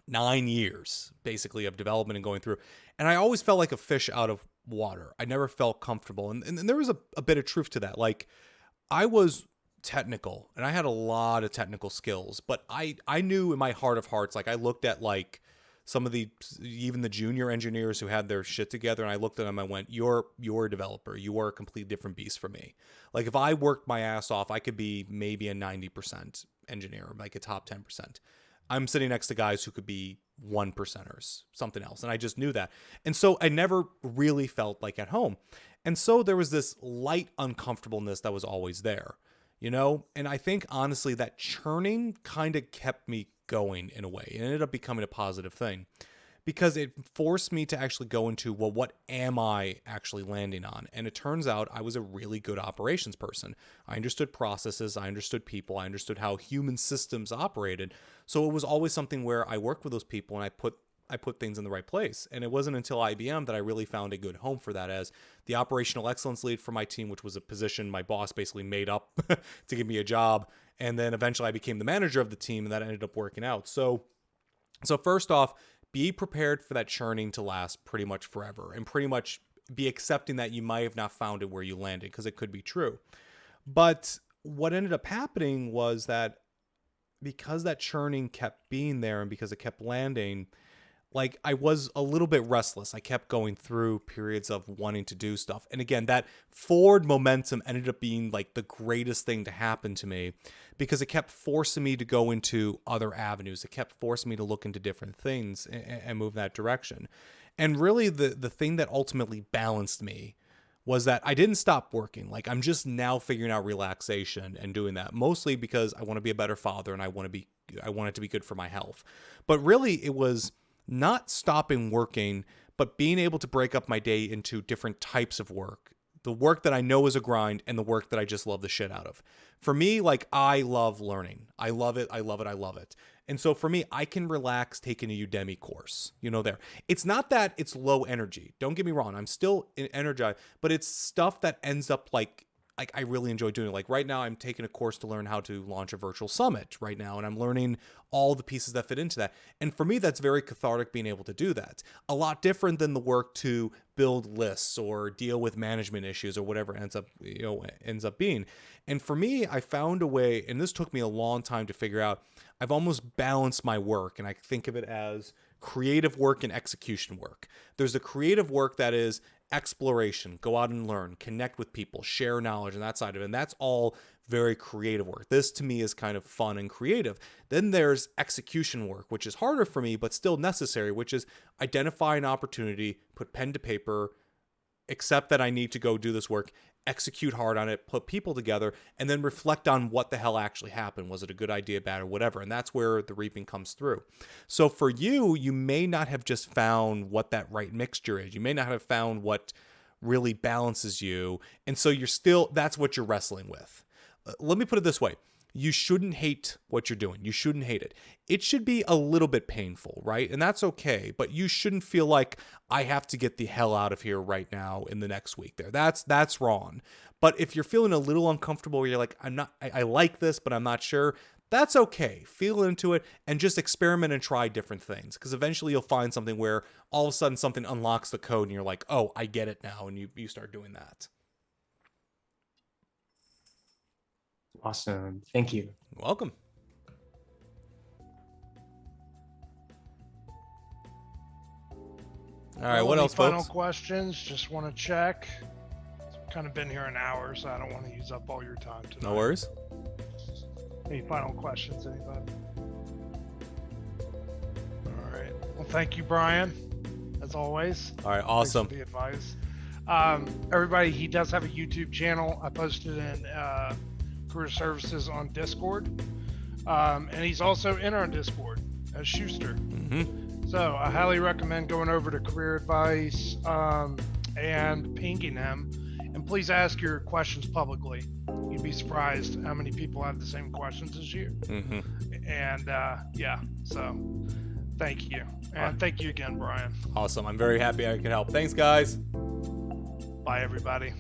9 years basically of development and going through. And I always felt like a fish out of water. I never felt comfortable. And there was a bit of truth to that. Like, I was technical and I had a lot of technical skills, but I knew in my heart of hearts, like I looked at like some of even the junior engineers who had their shit together, and I looked at them and I went, you're a developer. You are a completely different beast from me. Like, if I worked my ass off, I could be maybe a 90% engineer, like a top 10%. I'm sitting next to guys who could be 1%ers, something else. And I just knew that. And so I never really felt like at home. And so there was this light uncomfortableness that was always there, And I think honestly that churning kind of kept me going in a way. It ended up becoming a positive thing, because it forced me to actually go into, well, what am I actually landing on? And it turns out I was a really good operations person. I understood processes, I understood people, I understood how human systems operated. So it was always something where I worked with those people and I put things in the right place. And it wasn't until IBM that I really found a good home for that as the operational excellence lead for my team, which was a position my boss basically made up to give me a job. And then eventually I became the manager of the team, and that ended up working out. So first off, be prepared for that churning to last pretty much forever, and pretty much be accepting that you might have not found it where you landed, because it could be true. But what ended up happening was that because that churning kept being there and because it kept landing, like I was a little bit restless. I kept going through periods of wanting to do stuff. And again, that forward momentum ended up being like the greatest thing to happen to me, because it kept forcing me to go into other avenues. It kept forcing me to look into different things and move in that direction. And really the thing that ultimately balanced me was that I didn't stop working. Like, I'm just now figuring out relaxation and doing that, mostly because I want to be a better father and I want it to be good for my health. But really it was not stopping working, but being able to break up my day into different types of work. The work that I know is a grind, and the work that I just love the shit out of. For me, like, I love learning. I love it. I love it. I love it. And so for me, I can relax taking a Udemy course, there. It's not that it's low energy. Don't get me wrong. I'm still energized, but it's stuff that ends up like like I really enjoy doing it. Like right now I'm taking a course to learn how to launch a virtual summit right now, and I'm learning all the pieces that fit into that. And for me, that's very cathartic being able to do that. A lot different than the work to build lists or deal with management issues or whatever ends up being. And for me, I found a way, and this took me a long time to figure out. I've almost balanced my work, and I think of it as creative work and execution work. There's the creative work that is exploration, go out and learn, connect with people, share knowledge, and that side of it. And that's all very creative work. This to me is kind of fun and creative. Then there's execution work, which is harder for me, but still necessary, which is identify an opportunity, put pen to paper, accept that I need to go do this work, execute hard on it, put people together, and then reflect on what the hell actually happened. Was it a good idea, bad, or whatever? And that's where the reaping comes through. So for you, you may not have just found what that right mixture is. You may not have found what really balances you. And so that's what you're wrestling with. Let me put it this way. You shouldn't hate what you're doing. You shouldn't hate it. It should be a little bit painful, right? And that's okay, but you shouldn't feel like I have to get the hell out of here right now in the next week there. That's wrong. But if you're feeling a little uncomfortable, where you're like, I like this, but I'm not sure, that's okay. Feel into it and just experiment and try different things, because eventually you'll find something where all of a sudden something unlocks the code and you're like, oh, I get it now. And you start doing that. Awesome. Thank you. Welcome. All right, what else, final folks? questions? Just want to check. I've kind of been here an hour, so I don't want to use up all your time tonight. No worries. Any final questions, anybody? All right. Well, thank you, Brian, as always. All right, awesome. Thanks for the advice. Everybody, he does have a YouTube channel. I posted in Career Services on Discord. And he's also in our Discord as Schuster. Mm-hmm. So I highly recommend going over to Career Advice and pinging him. And please ask your questions publicly. You'd be surprised how many people have the same questions as you. Mm-hmm. And so thank you. And thank you again, Brian. Awesome. I'm very happy I could help. Thanks, guys. Bye, everybody.